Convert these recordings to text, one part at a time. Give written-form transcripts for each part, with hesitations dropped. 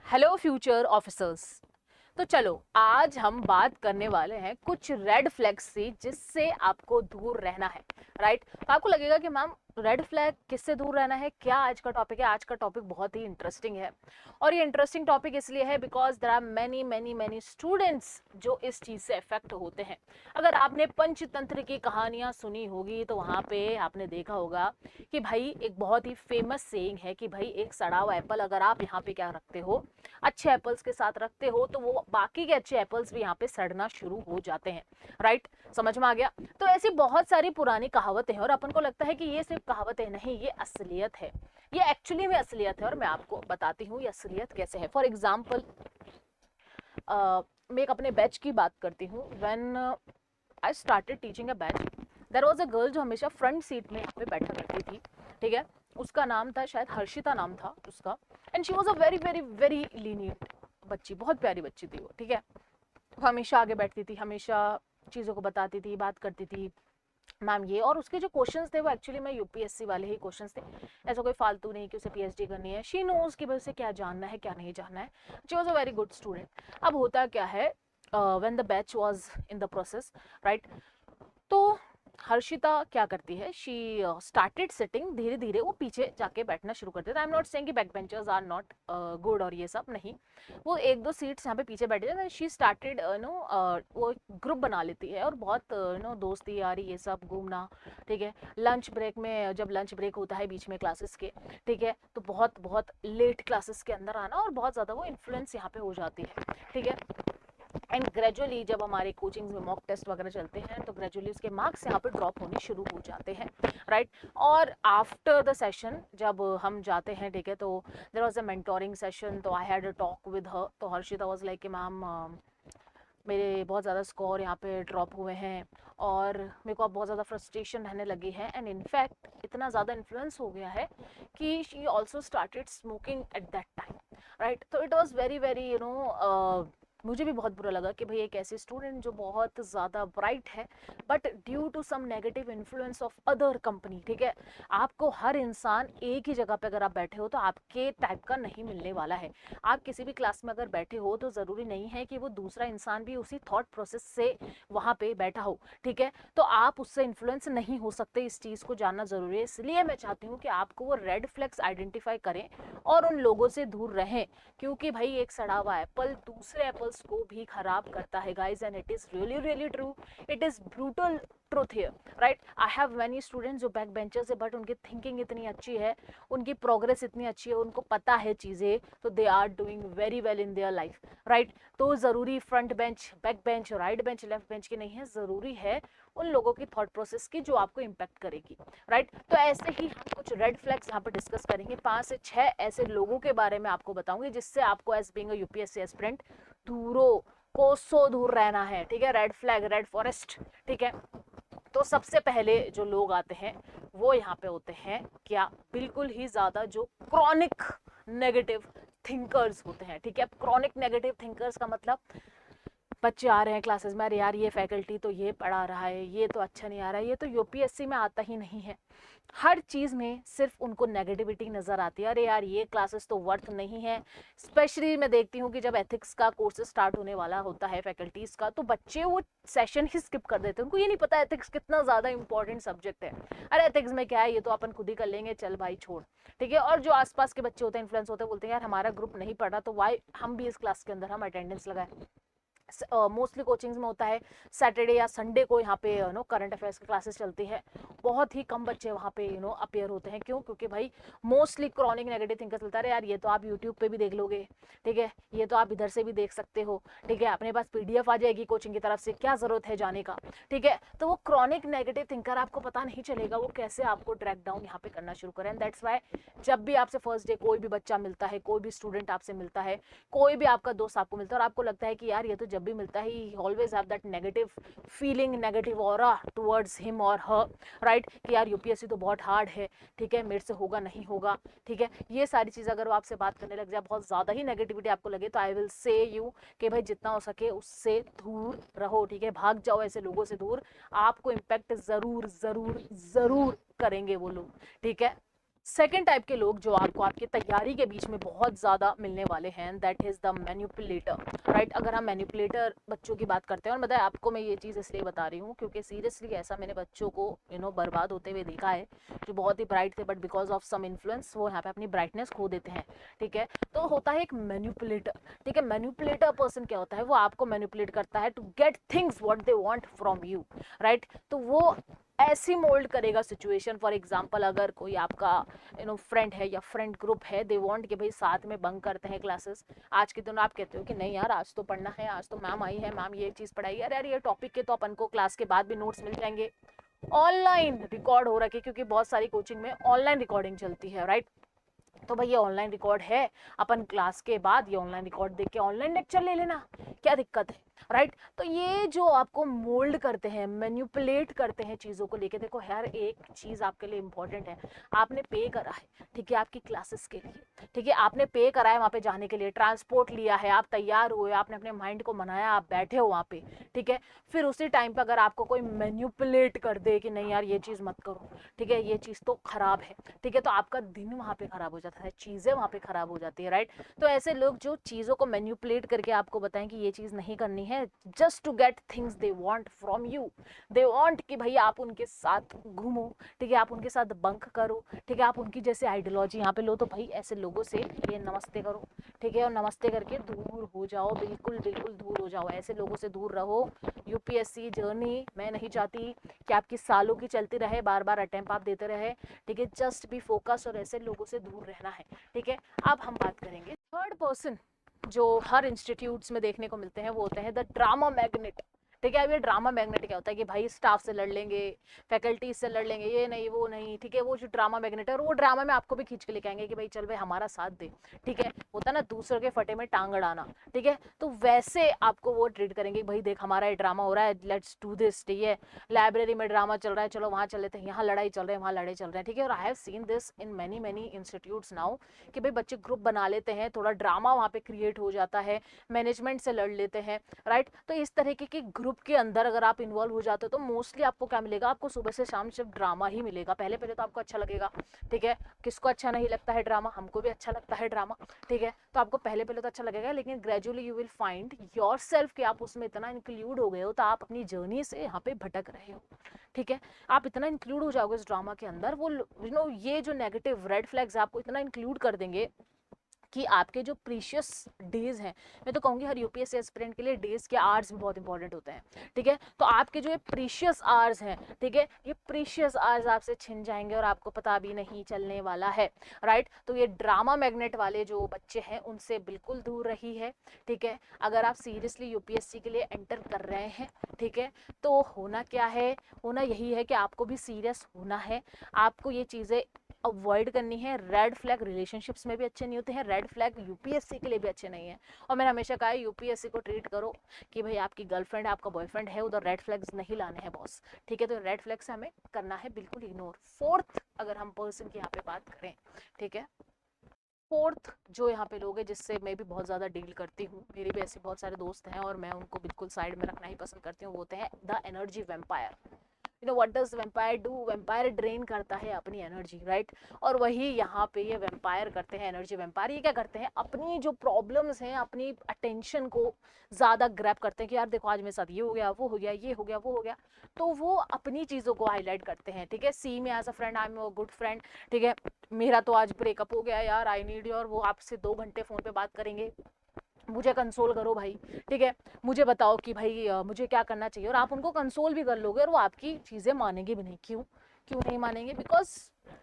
Hello future officers. तो चलो आज हम बात करने वाले हैं कुछ रेड फ्लैग्स से जिससे आपको दूर रहना है। राइट? तो आपको लगेगा कि मैम रेड फ्लैग किससे दूर रहना है, क्या आज का टॉपिक है? आज का टॉपिक बहुत ही इंटरेस्टिंग है और ये इंटरेस्टिंग टॉपिक इसलिए है because there are many many many students जो इस चीज़ से अफेक्ट होते हैं। अगर आपने पंचतंत्र की कहानियां सुनी होगी तो वहाँ पे आपने देखा होगा कि भाई एक बहुत ही फेमस सेइंग है कि भाई एक सड़ा हुआ एप्पल अगर आप यहाँ पे क्या रखते हो, अच्छे एप्पल्स के साथ रखते हो, तो वो बाकी के अच्छे एप्पल्स भी यहाँ पे सड़ना शुरू हो जाते हैं। राइट? समझ में आ गया? तो ऐसी बहुत सारी पुरानी कहावतें हैं और अपन को लगता है कि ये सिर्फ कहावतें नहीं, ये असलियत है। ये एक्चुअली में असलियत है और मैं आपको बताती हूँ ये असलियत कैसे है। फॉर एग्जाम्पल, मैं एक अपने बैच की बात करती हूँ। When I started teaching a batch, there was a girl जो हमेशा फ्रंट सीट में यहाँ पे बैठा करती थी। ठीक है? उसका नाम था, शायद हर्षिता नाम था उसका। And she was a very very very lenient बच्ची, बहुत प्यारी बच्ची थी वो। ठीक है? वो हमेशा आगे बैठती थी, हमेशा चीज़ों को बताती थी, बात करती थी मैम ये। और उसके जो क्वेश्चंस थे वो एक्चुअली में यूपीएससी वाले ही क्वेश्चंस थे। ऐसा कोई फालतू नहीं कि उसे पीएचडी करनी है। शी नोज कि भाई उसे क्या जानना है क्या नहीं जानना है। She was a very good student. अब होता क्या है, when the batch was in the process, right, तो हर्षिता क्या करती है, शी स्टार्टेड सिटिंग, धीरे धीरे वो पीछे जाके बैठना शुरू करते थे। आई एम नॉट सेइंग कि back benchers are not good और ये सब नहीं, वो एक दो सीट्स यहाँ पे पीछे बैठे थे। शी स्टार्टेड वो ग्रुप बना लेती है और बहुत दोस्ती यारी ये सब, घूमना। ठीक है? लंच ब्रेक में, जब लंच ब्रेक होता है बीच में क्लासेस के, ठीक है, तो बहुत बहुत लेट क्लासेस के अंदर आना और बहुत ज़्यादा वो इन्फ्लुएंस यहाँ पे हो जाती है। ठीक है? एंड ग्रेजुअली जब हमारे कोचिंग में मॉक टेस्ट वगैरह चलते हैं तो ग्रेजुअली उसके मार्क्स यहाँ पे ड्रॉप होने शुरू हो जाते हैं। राइट? और आफ्टर द सेशन जब हम जाते हैं, ठीक है, तो there was a mentoring session, तो I had a talk with her. तो हर्षिता वाज लाइक कि मैम मेरे बहुत ज़्यादा स्कोर यहाँ पे ड्रॉप हुए हैं और मेरे को अब बहुत ज़्यादा फ्रस्ट्रेशन रहने लगी है। एंड इनफैक्ट इतना ज़्यादा इन्फ्लुएंस हो गया है कि she also started smoking at that time. Right? तो इट वॉज वेरी वेरी मुझे भी बहुत बुरा लगा कि भाई एक ऐसी स्टूडेंट जो बहुत ज़्यादा ब्राइट है but due to some negative influence of other company. ठीक है? आपको हर इंसान एक ही जगह पे अगर आप बैठे हो तो आपके टाइप का नहीं मिलने वाला है। आप किसी भी क्लास में अगर बैठे हो तो ज़रूरी नहीं है कि वो दूसरा इंसान भी उसी थॉट प्रोसेस से वहाँ पे बैठा हो। ठीक है? तो आप उससे इन्फ्लुएंस नहीं हो सकते, इस चीज़ को जानना ज़रूरी है। इसलिए मैं चाहती हूँ कि आपको वो रेड फ्लैग्स आइडेंटिफाई करें और उन लोगों से दूर रहें, क्योंकि भाई एक सड़ा हुआ एप्पल दूसरे एप्पल्स को भी खराब करता है guys. And it is really really true, it is brutal truth here. Right? I have many students जो बैक बेंचर्स है बट उनकी थिंकिंग इतनी अच्छी है, उनकी प्रोग्रेस इतनी अच्छी है, उनको पता है चीज़ें, तो they are doing very well in their life. Right? तो ज़रूरी front bench, back bench, right bench, left bench की नहीं है, ज़रूरी है उन लोगों की थॉट प्रोसेस की जो आपको इम्पैक्ट करेगी। राइट? तो ऐसे ही हम कुछ रेड फ्लैग्स यहाँ पर डिस्कस करेंगे। 5 से 6 ऐसे लोगों के बारे में आपको बताऊंगी जिससे आपको as being a UPSC aspirant दूरों कोसों दूर रहना है। ठीक है? Red flag, red forest. ठीक है? तो सबसे पहले जो लोग आते हैं वो यहाँ पे होते हैं क्या, बिल्कुल ही ज़्यादा जो क्रॉनिक नेगेटिव थिंकर्स होते हैं। ठीक है? क्रॉनिक नेगेटिव थिंकर्स का मतलब, बच्चे आ रहे हैं क्लासेस में, अरे यार ये फैकल्टी तो ये पढ़ा रहा है, ये तो अच्छा नहीं आ रहा है, ये तो यूपीएससी में आता ही नहीं है। हर चीज़ में सिर्फ उनको नेगेटिविटी नज़र आती है। अरे यार ये क्लासेस तो वर्थ नहीं है। स्पेशली मैं देखती हूँ कि जब एथिक्स का कोर्स स्टार्ट होने वाला होता है फैकल्टीज़ का, तो बच्चे वो सेशन ही स्किप कर देते हैं। उनको ये नहीं पता एथिक्स कितना ज़्यादा इंपॉर्टेंट सब्जेक्ट है। अरे एथिक्स में क्या है, ये तो अपन खुद ही कर लेंगे, चल भाई छोड़। ठीक है? और जो आसपास के बच्चे होते हैं, इन्फ्लुएंस होते हैं, बोलते हैं यार हमारा ग्रुप नहीं पढ़ा तो वाई हम भी इस क्लास के अंदर हम अटेंडेंस लगाए। मोस्टली कोचिंग्स में होता है सैटरडे या संडे को यहाँ पे करंट अफेयर्स की क्लासेस चलती है। बहुत ही कम बच्चे वहाँ पे अपेयर होते हैं। क्यों? क्योंकि भाई मोस्टली क्रॉनिक नेगेटिव थिंकर चलता है, यार ये तो आप यूट्यूब पे भी देख लोगे। ठीक है? ये तो आप इधर से भी देख सकते हो। ठीक है? अपने पास पीडीएफ आ जाएगी कोचिंग की तरफ से, क्या ज़रूरत है जाने का। ठीक है? तो वो क्रॉनिक नेगेटिव थिंकर, आपको पता नहीं चलेगा वो कैसे आपको ट्रैक डाउन यहाँ पे करना शुरू करें। एंड दैट्स वाई जब भी आपसे फर्स्ट डे कोई भी बच्चा मिलता है, कोई भी स्टूडेंट आपसे मिलता है, कोई भी आपका दोस्त आपको मिलता है और आपको लगता है कि यार ये तो जब भी मिलता है ही always have that negative feeling, negative aura towards him और हर। राइट? कि यार यूपीएससी तो बहुत हार्ड है, ठीक है, मेरे से होगा नहीं होगा। ठीक है? ये सारी चीज़ अगर वो आपसे बात करने लग जाए, बहुत ज़्यादा ही नेगेटिविटी आपको लगे, तो आई विल से यू कि भाई जितना हो सके उससे दूर रहो। ठीक है? भाग जाओ ऐसे लोगों से दूर, आपको इम्पैक्ट ज़रूर ज़रूर ज़रूर करेंगे वो लोग। ठीक है? सेकेंड टाइप के लोग जो आपको आपकी तैयारी के बीच में बहुत ज़्यादा मिलने वाले हैं, that is the manipulator, right. अगर हम मैनिपुलेटर बच्चों की बात करते हैं, और बताए आपको मैं ये चीज़ इसलिए बता रही हूँ क्योंकि सीरियसली ऐसा मैंने बच्चों को बर्बाद होते हुए देखा है, जो बहुत ही ब्राइट थे but because of some influence वो यहाँ पे अपनी ब्राइटनेस खो देते हैं, ठीक है। तो होता है एक मैनिपुलेटर, ठीक है। मैनिपुलेटर पर्सन क्या होता है, वो आपको मैनिपुलेट करता है to get things what they want from you, right. तो वो ऐसी मोल्ड करेगा सिचुएशन, फॉर एग्जांपल अगर कोई आपका फ्रेंड है या फ्रेंड ग्रुप है, दे वांट कि भाई साथ में बंक करते हैं क्लासेस, आज के दिन आप कहते हो कि नहीं यार आज तो पढ़ना है, आज तो मैम आई है, मैम ये चीज़ पढ़ाई, अरे यार ये टॉपिक के तो अपन को क्लास के बाद भी नोट्स मिल जाएंगे, ऑनलाइन रिकॉर्ड हो रखे, क्योंकि बहुत सारी कोचिंग में ऑनलाइन रिकॉर्डिंग चलती है, राइट। तो भाई ये ऑनलाइन रिकॉर्ड है, अपन क्लास के बाद ये ऑनलाइन रिकॉर्ड देख के ऑनलाइन लेक्चर ले लेना, क्या दिक्कत है, राइट। तो ये जो आपको मोल्ड करते हैं, मैनिपुलेट करते हैं चीज़ों को लेके, देखो यार एक चीज़ आपके लिए इंपॉर्टेंट है, आपने पे करा है, ठीक है, आपकी क्लासेस के लिए, ठीक है, आपने पे करा है वहाँ पे जाने के लिए, ट्रांसपोर्ट लिया है, आप तैयार हुए, आपने अपने माइंड को मनाया, आप बैठे हो वहाँ पे, ठीक है। फिर उसी टाइम पे अगर आपको कोई मैनिपुलेट कर दे कि नहीं यार ये चीज़ मत करो, ठीक है, ये चीज़ तो खराब है, ठीक है, तो आपका दिन वहाँ पे खराब हो जाता है, चीज़ें वहाँ पे खराब हो जाती है, राइट। तो ऐसे लोग जो चीज़ों को मैनिपुलेट करके आपको बताएं कि ये चीज़ नहीं करनी है, just to get things they want from you, they want कि भाई आप उनके साथ घूमो, ठीक है, आप उनके साथ बंक करो, ठीक है, आप उनकी जैसे आइडियोलॉजी यहाँ पे लो, तो भाई ऐसे लोगों से ये नमस्ते करो, ठीक है, और नमस्ते करके दूर हो जाओ, बिल्कुल बिल्कुल दूर हो जाओ, ऐसे लोगों से दूर रहो। यूपीएससी जर्नी मैं नहीं चाहती कि आपकी सालों की चलती रहे, बार बार अटेम्प्ट आप देते रहे, ठीक है, जस्ट बी फोकस, और ऐसे लोगों से दूर रहना है, ठीक है। अब हम बात करेंगे थर्ड पर्सन जो हर इंस्टीट्यूट्स में देखने को मिलते हैं, वो होते हैं द ड्रामा मैग्नेट, ठीक है। अब ये ड्रामा मैग्नेट क्या होता है कि भाई स्टाफ से लड़ लेंगे, फैकल्टी से लड़ लेंगे, ये नहीं वो नहीं, ठीक है, वो जो ड्रामा मैग्नेट है, और वो ड्रामा में आपको भी खींच के लेके आएंगे कि भाई चल भाई हमारा साथ दे, ठीक है, होता ना दूसरों के फटे में टांग अड़ाना, ठीक है। तो वैसे आपको वो ट्रीट करेंगे, भाई देख हमारा ये ड्रामा हो रहा है, लेट्स डू दिस, ठीक है, लाइब्रेरी में ड्रामा चल रहा है, चलो वहाँ चल लेते हैं, यहाँ लड़ाई चल रही है, वहाँ लड़ाई चल रहे हैं, ठीक है। और I have seen this in many many institutes now कि भाई बच्चे ग्रुप बना लेते हैं, थोड़ा ड्रामा वहाँ पे क्रिएट हो जाता है, मैनेजमेंट से लड़ लेते हैं, राइट। तो इस तरीके के ग्रुप के अंदर अगर आप इन्वॉल्व हो जाते हो तो मोस्टली आपको क्या मिलेगा, आपको सुबह से शाम सिर्फ ड्रामा ही मिलेगा। पहले पहले तो आपको अच्छा लगेगा, ठीक है, किसको अच्छा नहीं लगता है ड्रामा, हमको भी अच्छा लगता है ड्रामा, ठीक है। तो आपको पहले पहले तो अच्छा लगेगा, लेकिन gradually you will find your self कि आप उसमें इतना इंक्लूड हो गए हो, तो आप अपनी जर्नी से यहाँ पे भटक रहे हो, ठीक है। आप इतना इंक्लूड हो जाओगे इस ड्रामा के अंदर, वो ये जो नेगेटिव रेड फ्लैग्स आपको इतना इंक्लूड कर देंगे कि आपके जो प्रीशियस डेज हैं, मैं तो कहूँगी हर यूपीएससी एस्पिरेंट के लिए डेज के आवर्स भी बहुत इंपॉर्टेंट होते हैं, ठीक है। तो आपके जो ये प्रीशियस आवर्स हैं, ठीक है, ये प्रीशियस आवर्स आपसे छिन जाएंगे और आपको पता भी नहीं चलने वाला है, राइट। तो ये ड्रामा मैग्नेट वाले जो बच्चे हैं उनसे बिल्कुल दूर रही है, ठीक है। अगर आप सीरियसली यूपीएससी के लिए एंटर कर रहे हैं, ठीक है, तो होना क्या है, होना यही है कि आपको भी सीरियस होना है, आपको ये चीज़ें अवॉइड करनी है। रेड फ्लैग रिलेशनशिप्स में भी अच्छे नहीं होते हैं, रेड फ्लैग यूपीएससी के लिए भी अच्छे नहीं है। और मैंने हमेशा कहा है यूपीएससी को ट्रीट करो कि भाई आपकी गर्लफ्रेंड है, आपका बॉयफ्रेंड है, उधर रेड फ्लैग्स नहीं लाने हैं बॉस, ठीक है। तो रेड फ्लैग से हमें करना है बिल्कुल इग्नोर। फोर्थ अगर हम पर्सन की यहाँ पे बात करें, ठीक है, फोर्थ जो यहाँ पे लोग हैं जिससे मैं भी बहुत ज़्यादा डील करती हूँ, मेरे भी ऐसे बहुत सारे दोस्त हैं और मैं उनको बिल्कुल साइड में रखना ही पसंद करती हूँ, वो होते हैं the energy vampire. You know what does vampire do, vampire drain करता है अपनी एनर्जी, राइट। और वही यहाँ पे ये वेम्पायर करते हैं, एनर्जी वेम्पायर ये क्या करते हैं, अपनी जो प्रॉब्लम्स हैं, अपनी अटेंशन को ज़्यादा ग्रैब करते हैं कि यार देखो आज मेरे साथ ये हो गया, वो हो गया, ये हो गया, वो हो गया, तो वो अपनी चीज़ों को हाईलाइट करते हैं, ठीक है। See me as a friend, I am a good friend, ठीक है, मेरा तो आज ब्रेकअप हो गया यार, आई नीड योर, वो आपसे 2 घंटे फ़ोन पे बात करेंगे, मुझे कंसोल करो भाई, ठीक है, मुझे बताओ कि भाई मुझे क्या करना चाहिए, और आप उनको कंसोल भी कर लोगे और वो आपकी चीज़ें मानेंगे भी नहीं। क्यों क्यों नहीं मानेंगे, बिकॉज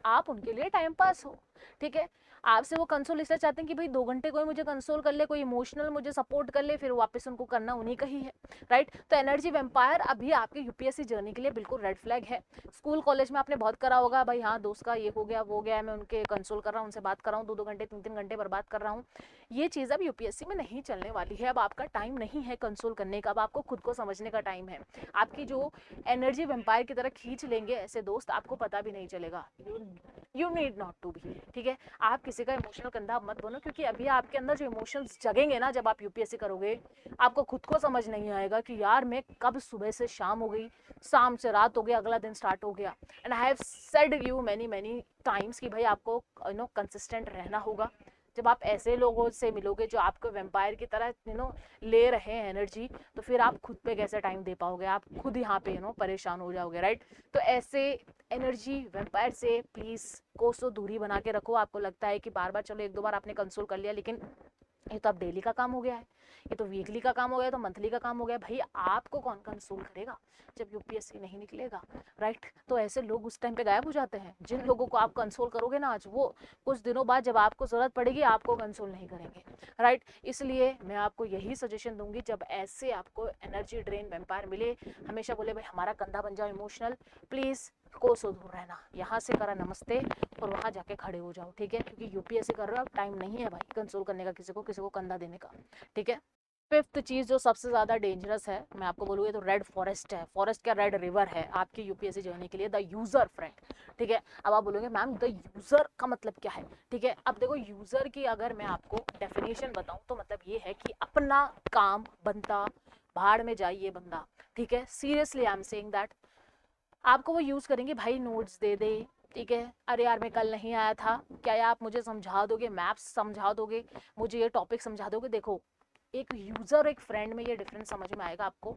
आप उनके लिए टाइम पास हो, ठीक है। आपसे वो कंसोल इसलिए चाहते हैं कि भाई 2 घंटे कोई मुझे कंसोल कर ले, कोई इमोशनल मुझे सपोर्ट कर ले, फिर वापस उनको करना उन्हीं का ही है, राइट। तो एनर्जी वेम्पायर अभी आपके यूपीएससी जर्नी के लिए बिल्कुल रेड फ्लैग है। स्कूल कॉलेज में आपने बहुत करा होगा, भाई हाँ दोस्त का ये हो गया वो गया, मैं उनके कंसोल कर रहा हूँ, उनसे बात कर रहा हूँ, 2-2 घंटे 3-3 घंटे बर्बाद कर रहा हूँ, ये चीज़ अब यूपीएससी में नहीं चलने वाली है। अब आपका टाइम नहीं है कंसोल करने का, अब आपको खुद को समझने का टाइम है। आपकी जो एनर्जी वेम्पायर की तरह खींच लेंगे ऐसे दोस्त, आपको पता भी नहीं चलेगा। You need not to be, ठीक है। आप किसी का इमोशनल कंधा मत बनो, क्योंकि अभी आपके अंदर जो इमोशंस जगेंगे ना, जब आप यूपीएससी करोगे, आपको खुद को समझ नहीं आएगा कि यार मैं कब सुबह से शाम हो गई, शाम से रात हो गया, अगला दिन स्टार्ट हो गया। And I have said you many many times कि भाई आपको कंसिस्टेंट रहना होगा। जब आप ऐसे लोगों से मिलोगे जो आपको वेम्पायर की तरह ले रहे हैं एनर्जी, तो फिर आप खुद पे कैसे टाइम दे पाओगे, आप खुद यहाँ पे परेशान हो जाओगे, राइट। तो ऐसे एनर्जी वेम्पायर से प्लीज़ कोसों दूरी बना के रखो। आपको लगता है कि बार बार, चलो एक दो बार आपने कंसोल कर लिया, लेकिन ये तो अब डेली का काम हो गया है, ये तो वीकली का काम हो गया, तो मंथली का काम हो गया। भाई आपको कौन कंसोल करेगा जब यूपीएससी नहीं निकलेगा, राइट। तो ऐसे लोग उस टाइम पे गायब हो जाते हैं। जिन लोगों को आप कंसोल करोगे ना आज, वो कुछ दिनों बाद जब आपको ज़रूरत पड़ेगी आपको कंसोल नहीं करेंगे, राइट। इसलिए मैं आपको यही सजेशन दूंगी, जब ऐसे आपको एनर्जी ड्रेन वेम्पायर मिले, हमेशा बोले भाई हमारा कंधा बन जाओ इमोशनल, प्लीज़ कोसों दूर रहना। यहाँ से करा नमस्ते और वहाँ जाके खड़े हो जाओ, ठीक है। क्योंकि यूपीएससी कर रहे हो, अब टाइम नहीं है भाई कंसोल करने का, किसी को कंधा देने का, ठीक है। फिफ्थ चीज़ जो सबसे ज़्यादा डेंजरस है, मैं आपको बोलूँगी तो रेड फॉरेस्ट है। फॉरेस्ट क्या, रेड रिवर है आपकी यूपीएससी जर्नी के लिए, द यूज़र फ्रेंड, ठीक है। अब आप बोलोगे मैम द यूज़र का मतलब क्या है, ठीक है। अब देखो, यूज़र की अगर मैं आपको डेफिनेशन बताऊँ तो मतलब ये है कि अपना काम बनता भाड़ में जाइए बंदा, ठीक है। Seriously I am saying that. आपको वो यूज़ करेंगे, भाई नोट्स दे दे, ठीक है। अरे यार मैं कल नहीं आया था, क्या आप मुझे समझा दोगे, मैप्स समझा दोगे, मुझे ये टॉपिक समझा दोगे। देखो, एक यूज़र एक फ्रेंड में ये डिफरेंस समझ में आएगा आपको।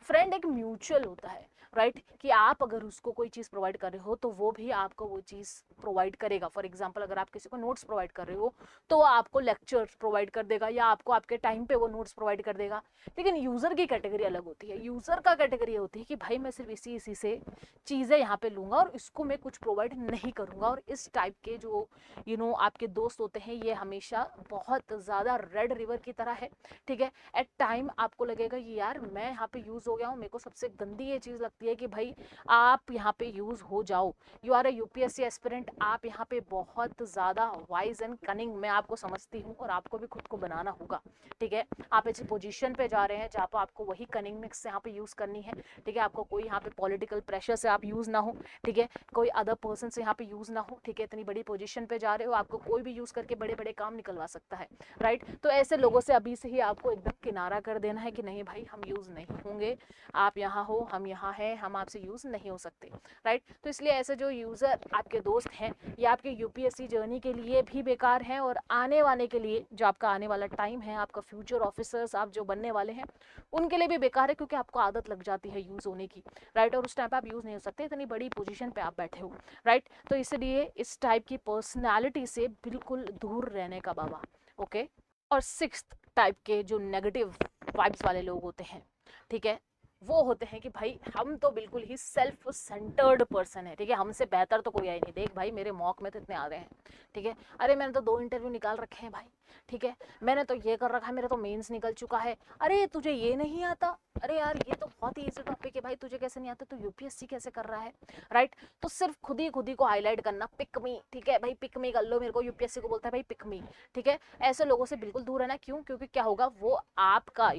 फ्रेंड एक म्यूचुअल होता है, राइट, कि आप अगर उसको कोई चीज़ प्रोवाइड कर रहे हो तो वो भी आपको वो चीज़ प्रोवाइड करेगा। फॉर एग्जांपल, अगर आप किसी को नोट्स प्रोवाइड कर रहे हो तो वो आपको लेक्चर्स प्रोवाइड कर देगा, या आपको आपके टाइम पे वो नोट्स प्रोवाइड कर देगा। लेकिन यूज़र की कैटेगरी अलग होती है। यूज़र का कैटेगरी होती है कि भाई मैं सिर्फ इसी इसी से चीज़ें यहाँ पे लूँगा और इसको मैं कुछ प्रोवाइड नहीं करूँगा। और इस टाइप के जो आपके दोस्त होते हैं, ये हमेशा बहुत ज़्यादा रेड रिवर की तरह है, ठीक है। एट टाइम आपको लगेगा कि यार मैं यहाँ पे यूज़ हो गया हूँ। मेरे को सबसे गंदी ये चीज़ लगती है कि भाई आप यहाँ पे यूज़ हो जाओ, you are a UPSC aspirant, आप यहाँ पे बहुत ज़्यादा वाइज एंड कनिंग, मैं आपको समझती हूँ, और आपको भी खुद को बनाना होगा, ठीक है। आप ऐसी पोजीशन पे जा रहे हैं जहाँ पर आपको वही कनिंगनेस यहाँ पे यूज़ करनी है, ठीक है। आपको कोई यहाँ पे पॉलिटिकल प्रेशर से आप यूज़ ना हो, ठीक है। कोई अदर पर्सन से यहाँ पे यूज़ ना हो, ठीक है। इतनी बड़ी पोजीशन पे जा रहे हो, आपको कोई भी यूज़ करके बड़े बड़े काम निकलवा सकता है, राइट। तो ऐसे लोगों से अभी से ही आपको एकदम किनारा कर देना है कि नहीं भाई हम यूज़ नहीं होंगे, आप यहाँ हो हम यहाँ हैं, हम आपसे यूज़ नहीं हो सकते, राइट। तो इसलिए ऐसे जो यूज़र आपके दोस्त हैं, ये आपके यूपीएससी जर्नी के लिए भी बेकार हैं, और आने वाले के लिए, जो आपका आने वाला टाइम है, आपका फ्यूचर ऑफिसर्स आप जो बनने वाले हैं, उनके लिए भी बेकार है, क्योंकि आपको आदत लग जाती है यूज़ होने की, राइट। और उस टाइम पर आप यूज़ नहीं हो सकते, इतनी बड़ी पोजीशन पे आप बैठे हो, राइट। तो इसलिए इस टाइप की पर्सनैलिटी से बिल्कुल दूर रहने का बाबा, ओके। और सिक्स्थ टाइप के जो नेगेटिव वाइब्स वाले लोग होते हैं, ठीक है, वो होते हैं कि भाई हम तो बिल्कुल ही सेल्फ सेंटर्ड पर्सन है, ठीक है। हमसे बेहतर तो कोई आया नहीं, देख भाई मेरे मॉक में तो इतने आ रहे हैं, ठीक है। अरे मैंने तो 2 इंटरव्यू निकाल रखे हैं भाई, ठीक है। मैंने तो ये कर रखा है, मेरा तो मेंस निकल चुका है। अरे तुझे ये नहीं आता, अरे यार ये तो बहुत ही इजी टॉपिक है भाई, तुझे कैसे नहीं आता, तू यूपीएससी कैसे कर रहा है, राइट। तो सिर्फ खुद ही को हाईलाइट करना, पिक मी, ठीक है भाई, पिक मी कर लो मेरे को, यूपीएससी को बोलता है भाई पिक मी, ठीक है। ऐसे लोगों से बिल्कुल दूर रहना। क्यों? क्योंकि क्या होगा, वो आपका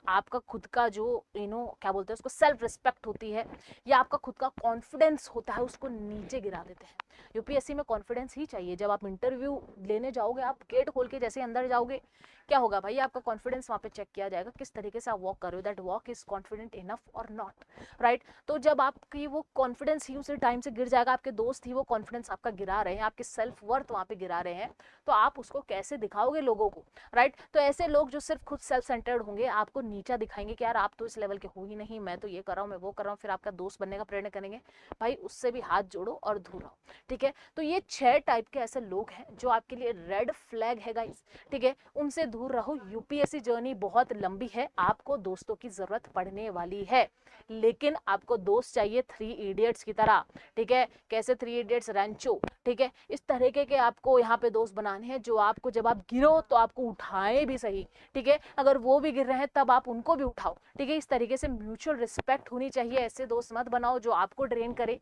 आपका खुद का जो क्या बोलते हैं उसको, सेल्फ रिस्पेक्ट होती है, या आपका खुद का कॉन्फिडेंस होता है, उसको नीचे गिरा देते हैं। यूपीएससी में कॉन्फिडेंस ही चाहिए। जब आप इंटरव्यू लेने जाओगे, आप गेट खोल के जैसे अंदर जाओगे, क्या होगा भाई, आपका कॉन्फिडेंस वहाँ पे चेक किया जाएगा, किस तरीके से आप वॉक कर रहे हो, that walk is confident enough और नॉट, राइट। तो जब आपकी वो कॉन्फिडेंस ही उसी टाइम से गिर जाएगा, आपके दोस्त ही वो कॉन्फिडेंस आपका गिरा रहे हैं, आपके सेल्फ वर्थ वहाँ पे गिरा रहे हैं, तो आप उसको कैसे दिखाओगे लोगों को, राइट। तो ऐसे लोग जो सिर्फ खुद सेल्फ सेंटर्ड होंगे, आपको नीचा दिखाएंगे कि यार आप तो इस लेवल के हो ही नहीं, मैं तो ये कर रहा हूँ, मैं वो कर रहा हूँ, फिर आपका दोस्त बनने का प्रयत्न करेंगे। भाई उससे भी हाथ जोड़ो और दूर रहो, ठीक है। तो ये 6 टाइप के ऐसे लोग हैं जो आपके लिए रेड फ्लैग है गाइस, ठीक है। उनसे दूर रहो। यूपीएससी जर्नी बहुत लंबी है, आपको दोस्तों की जरूरत पड़ने वाली है, लेकिन आपको दोस्त चाहिए 3 इडियट्स की तरह, ठीक है। कैसे 3 इडियट्स, रैंचो, ठीक है। इस तरीके के आपको यहाँ पे दोस्त बनाने हैं जो आपको जब आप गिरो तो आपको उठाएं भी सही, ठीक है। अगर वो भी गिर रहे हैं तब आप उनको भी उठाओ, ठीक है। इस तरीके से म्यूचुअल रिस्पेक्ट होनी चाहिए। ऐसे दोस्त मत बनाओ जो आपको ड्रेन करे,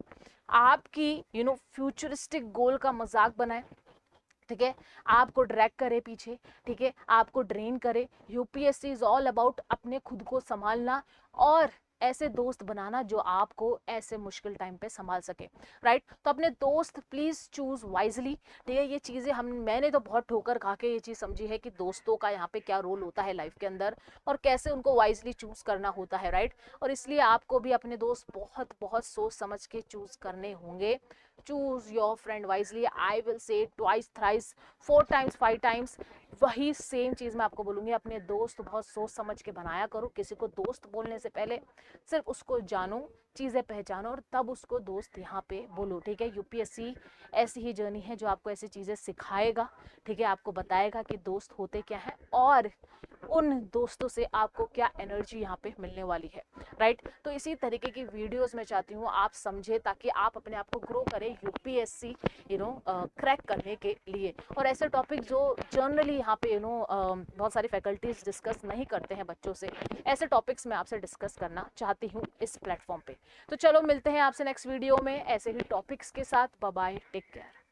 आपकी फ्यूचरिस्टिक गोल का मजाक बनाए, ठीक है, आपको ड्रैग करे पीछे, ठीक है, आपको ड्रेन करे। यूपीएससी इज ऑल अबाउट अपने खुद को संभालना और ऐसे दोस्त बनाना जो आपको ऐसे मुश्किल टाइम पे संभाल सके, राइट। तो अपने दोस्त प्लीज चूज वाइजली, ठीक है। ये चीजें मैंने तो बहुत ठोकर खा के ये चीज समझी है कि दोस्तों का यहाँ पे क्या रोल होता है लाइफ के अंदर और कैसे उनको वाइजली चूज करना होता है, राइट। और इसलिए आपको भी अपने दोस्त बहुत बहुत सोच समझ के चूज करने होंगे। Choose your friend wisely, I will say twice thrice 4 times 5 times, वही सेम चीज मैं आपको बोलूंगी। अपने दोस्त बहुत सोच समझ के बनाया करो। किसी को दोस्त बोलने से पहले सिर्फ उसको जानो, चीजें पहचानो और तब उसको दोस्त यहाँ पे बोलो, ठीक है। यूपीएससी ऐसी ही जर्नी है जो आपको ऐसी चीजें सिखाएगा, ठीक है, आपको बताएगा कि दोस्त होते क्या है और उन दोस्तों से आपको क्या एनर्जी यहाँ पे मिलने वाली है, राइट। तो इसी तरीके की वीडियोस मैं चाहती हूँ आप समझे, ताकि आप अपने आप को ग्रो करें यूपीएससी क्रैक करने के लिए। और ऐसे टॉपिक जो जनरली यहाँ पे बहुत सारी फैकल्टीज डिस्कस नहीं करते हैं बच्चों से, ऐसे टॉपिक्स मैं आपसे डिस्कस करना चाहती हूँ इस प्लेटफॉर्म पे। तो चलो मिलते हैं आपसे नेक्स्ट वीडियो में ऐसे ही टॉपिक्स के साथ। Bye bye, take care.